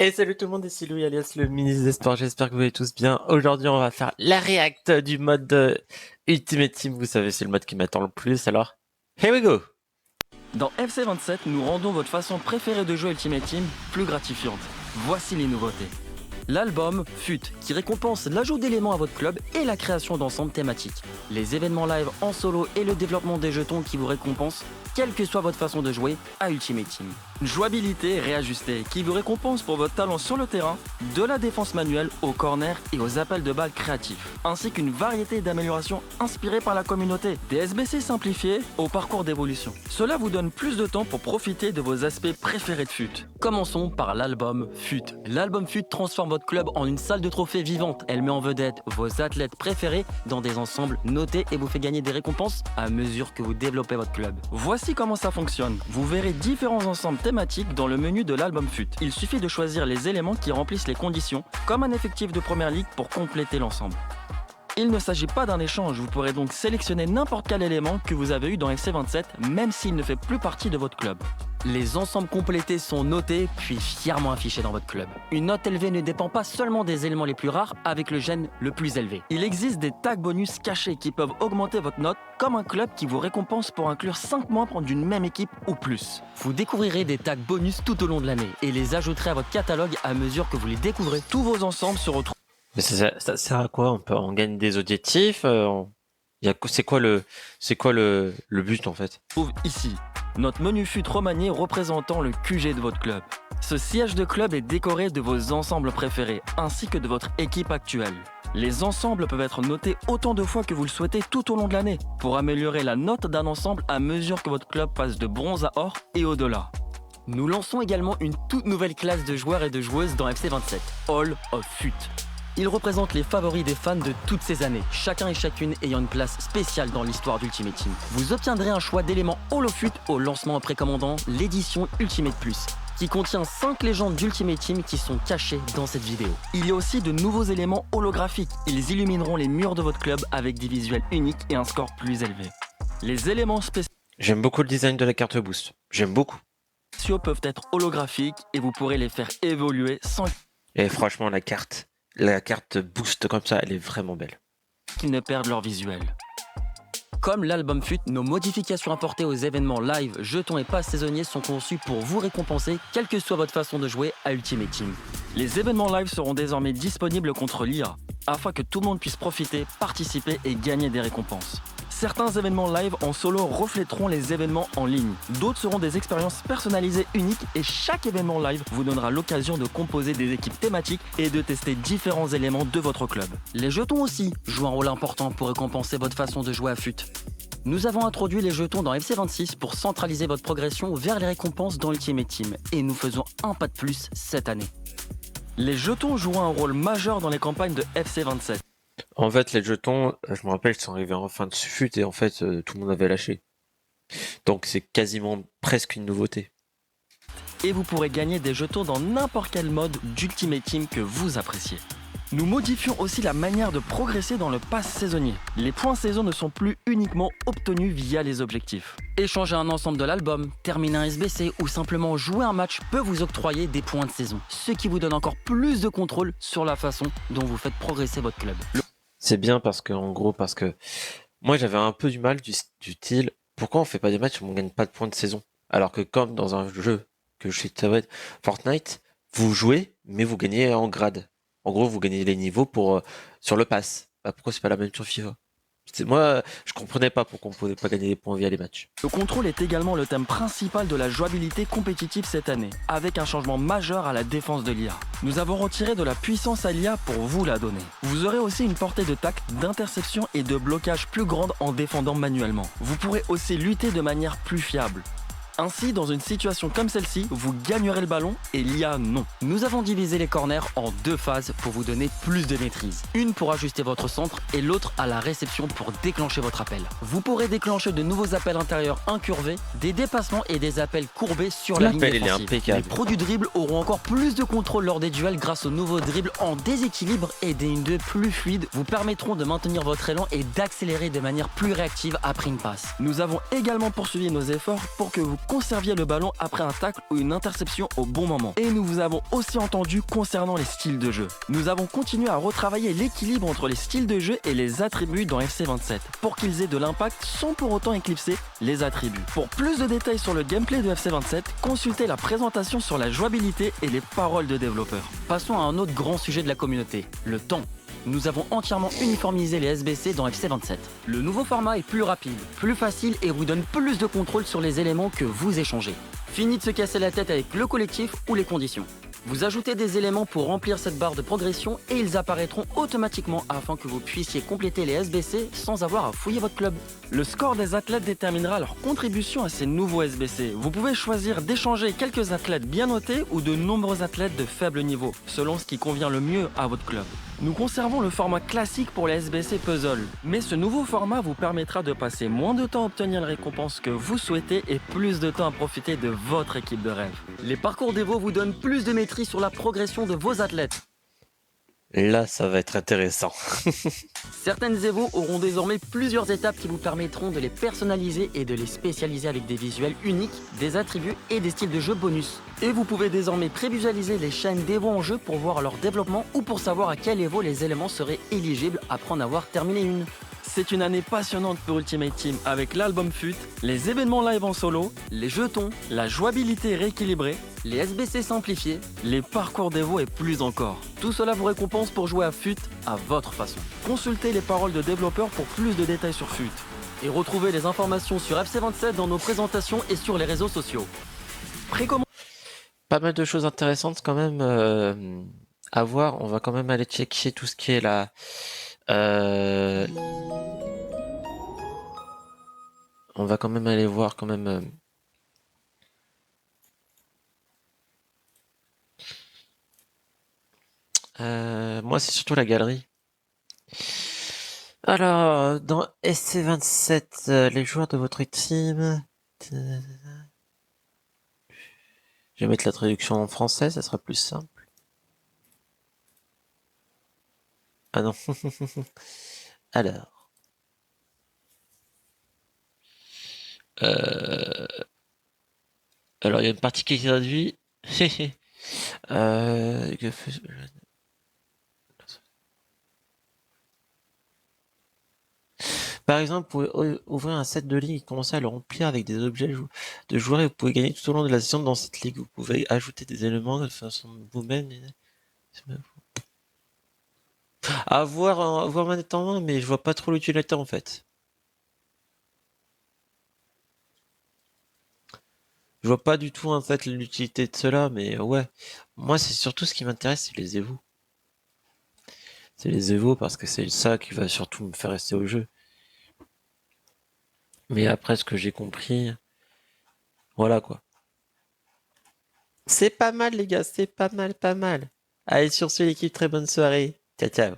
Et salut tout le monde, ici Louis alias le ministre des Sports, j'espère que vous allez tous bien. Aujourd'hui on va faire la react du mode Ultimate Team, vous savez c'est le mode qui m'attend le plus, alors here we go. Dans FC27, nous rendons votre façon préférée de jouer Ultimate Team plus gratifiante. Voici les nouveautés. L'album FUT, qui récompense l'ajout d'éléments à votre club et la création d'ensembles thématiques. Les événements live en solo et le développement des jetons qui vous récompensent, quelle que soit votre façon de jouer à Ultimate Team. Une jouabilité réajustée qui vous récompense pour votre talent sur le terrain, de la défense manuelle au corner et aux appels de balles créatifs, ainsi qu'une variété d'améliorations inspirées par la communauté, des SBC simplifiés au parcours d'évolution. Cela vous donne plus de temps pour profiter de vos aspects préférés de FUT. Commençons par l'album FUT. L'album FUT transforme votre club en une salle de trophées vivante. Elle met en vedette vos athlètes préférés dans des ensembles notés et vous fait gagner des récompenses à mesure que vous développez votre club. Voici comment ça fonctionne. Vous verrez différents ensembles thématiques dans le menu de l'album FUT. Il suffit de choisir les éléments qui remplissent les conditions, comme un effectif de première ligue pour compléter l'ensemble. Il ne s'agit pas d'un échange, vous pourrez donc sélectionner n'importe quel élément que vous avez eu dans FC27, même s'il ne fait plus partie de votre club. Les ensembles complétés sont notés, puis fièrement affichés dans votre club. Une note élevée ne dépend pas seulement des éléments les plus rares avec le gène le plus élevé. Il existe des tags bonus cachés qui peuvent augmenter votre note, comme un club qui vous récompense pour inclure 5 membres d'une même équipe ou plus. Vous découvrirez des tags bonus tout au long de l'année et les ajouterez à votre catalogue à mesure que vous les découvrez. Tous vos ensembles se retrouvent. Mais ça sert à quoi? On gagne des objectifs, c'est quoi le but en fait? Trouve ici notre menu FUT remanié représentant le QG de votre club. Ce siège de club est décoré de vos ensembles préférés ainsi que de votre équipe actuelle. Les ensembles peuvent être notés autant de fois que vous le souhaitez tout au long de l'année pour améliorer la note d'un ensemble à mesure que votre club passe de bronze à or et au-delà. Nous lançons également une toute nouvelle classe de joueurs et de joueuses dans FC27, Hall of FUT. Il représente les favoris des fans de toutes ces années, chacun et chacune ayant une place spéciale dans l'histoire d'Ultimate Team. Vous obtiendrez un choix d'éléments Hall of FUT au lancement en précommandant l'édition Ultimate Plus, qui contient 5 légendes d'Ultimate Team qui sont cachées dans cette vidéo. Il y a aussi de nouveaux éléments holographiques. Ils illumineront les murs de votre club avec des visuels uniques et un score plus élevé. Les éléments spéciaux J'aime beaucoup le design de la carte boost, j'aime beaucoup. peuvent être holographiques et vous pourrez les faire évoluer sans Et franchement la carte boost comme ça, elle est vraiment belle. qu'ils ne perdent leur visuel. Comme l'album FUT, nos modifications apportées aux événements live, jetons et passes saisonniers sont conçues pour vous récompenser, quelle que soit votre façon de jouer à Ultimate Team. Les événements live seront désormais disponibles contre l'IA, afin que tout le monde puisse profiter, participer et gagner des récompenses. Certains événements live en solo reflèteront les événements en ligne. D'autres seront des expériences personnalisées uniques et chaque événement live vous donnera l'occasion de composer des équipes thématiques et de tester différents éléments de votre club. Les jetons aussi jouent un rôle important pour récompenser votre façon de jouer à FUT. Nous avons introduit les jetons dans FC26 pour centraliser votre progression vers les récompenses dans Ultimate Team et nous faisons un pas de plus cette année. Les jetons joueront un rôle majeur dans les campagnes de FC27. En fait les jetons, je me rappelle, ils sont arrivés en fin de fut et en fait tout le monde avait lâché. Donc c'est quasiment presque une nouveauté. Et vous pourrez gagner des jetons dans n'importe quel mode d'Ultimate Team que vous appréciez. Nous modifions aussi la manière de progresser dans le pass saisonnier. Les points saison ne sont plus uniquement obtenus via les objectifs. Échanger un ensemble de l'album, terminer un SBC ou simplement jouer un match peut vous octroyer des points de saison, ce qui vous donne encore plus de contrôle sur la façon dont vous faites progresser votre club. C'est bien parce que moi j'avais un peu du mal du style, pourquoi on fait pas des matchs où on gagne pas de points de saison? Alors que comme dans un jeu que je suis Fortnite, vous jouez mais vous gagnez en grade. En gros, vous gagnez les niveaux sur le pass. Bah, pourquoi c'est pas la même sur FIFA? Moi, je comprenais pas pourquoi on pouvait pas gagner des points via les matchs. Le contrôle est également le thème principal de la jouabilité compétitive cette année, avec un changement majeur à la défense de l'IA. Nous avons retiré de la puissance à l'IA pour vous la donner. Vous aurez aussi une portée de tacle, d'interception et de blocage plus grande en défendant manuellement. Vous pourrez aussi lutter de manière plus fiable. Ainsi, dans une situation comme celle-ci, vous gagnerez le ballon et l'IA non. Nous avons divisé les corners en 2 phases pour vous donner plus de maîtrise. Une pour ajuster votre centre et l'autre à la réception pour déclencher votre appel. Vous pourrez déclencher de nouveaux appels intérieurs incurvés, des dépassements et des appels courbés sur la ligne L'appel, il est défensive. impeccable. Les pros du dribble auront encore plus de contrôle lors des duels grâce aux nouveaux dribbles en déséquilibre et des 1-2 plus fluides vous permettront de maintenir votre élan et d'accélérer de manière plus réactive après une passe. Nous avons également poursuivi nos efforts pour que vous conserviez le ballon après un tacle ou une interception au bon moment. Et nous vous avons aussi entendu concernant les styles de jeu. Nous avons continué à retravailler l'équilibre entre les styles de jeu et les attributs dans FC27 pour qu'ils aient de l'impact sans pour autant éclipser les attributs. Pour plus de détails sur le gameplay de FC27, consultez la présentation sur la jouabilité et les paroles de développeurs. Passons à un autre grand sujet de la communauté, le temps. Nous avons entièrement uniformisé les SBC dans FC27. Le nouveau format est plus rapide, plus facile et vous donne plus de contrôle sur les éléments que vous échangez. Fini de se casser la tête avec le collectif ou les conditions. Vous ajoutez des éléments pour remplir cette barre de progression et ils apparaîtront automatiquement afin que vous puissiez compléter les SBC sans avoir à fouiller votre club. Le score des athlètes déterminera leur contribution à ces nouveaux SBC. Vous pouvez choisir d'échanger quelques athlètes bien notés ou de nombreux athlètes de faible niveau, selon ce qui convient le mieux à votre club. Nous conservons le format classique pour les SBC Puzzle, mais ce nouveau format vous permettra de passer moins de temps à obtenir les récompenses que vous souhaitez et plus de temps à profiter de votre équipe de rêve. Les parcours d'Evo vous donnent plus de maîtrise sur la progression de vos athlètes. Là, ça va être intéressant. Certaines Evo auront désormais plusieurs étapes qui vous permettront de les personnaliser et de les spécialiser avec des visuels uniques, des attributs et des styles de jeu bonus. Et vous pouvez désormais prévisualiser les chaînes d'Evo en jeu pour voir leur développement ou pour savoir à quel Evo les éléments seraient éligibles après en avoir terminé une. C'est une année passionnante pour Ultimate Team avec l'album FUT, les événements live en solo, les jetons, la jouabilité rééquilibrée, les SBC simplifiés, les parcours d'Evo et plus encore. Tout cela vous récompense pour jouer à FUT à votre façon. Consultez les paroles de développeurs pour plus de détails sur FUT. Et retrouvez les informations sur FC27 dans nos présentations et sur les réseaux sociaux. Pas mal de choses intéressantes quand même à voir. On va quand même aller checker tout ce qui est là. On va quand même aller voir quand même. Moi, c'est surtout la galerie. Alors, dans SC27, les joueurs de votre team. Je vais mettre la traduction en français, ça sera plus simple. Ah non. Alors. Alors, il y a une partie qui est traduite. Par exemple, vous pouvez ouvrir un set de ligue et commencer à le remplir avec des objets de joueurs et vous pouvez gagner tout au long de la session dans cette ligue. Vous pouvez ajouter des éléments de façon vous-même. À voir manette en main, mais je vois pas trop l'utilité en fait. Je vois pas du tout en fait l'utilité de cela, mais ouais. Moi, c'est surtout ce qui m'intéresse, c'est les évos. C'est les évos parce que c'est ça qui va surtout me faire rester au jeu. Mais après, ce que j'ai compris, voilà quoi. C'est pas mal les gars, c'est pas mal, pas mal. Allez, sur ce l'équipe, très bonne soirée. Ciao, ciao.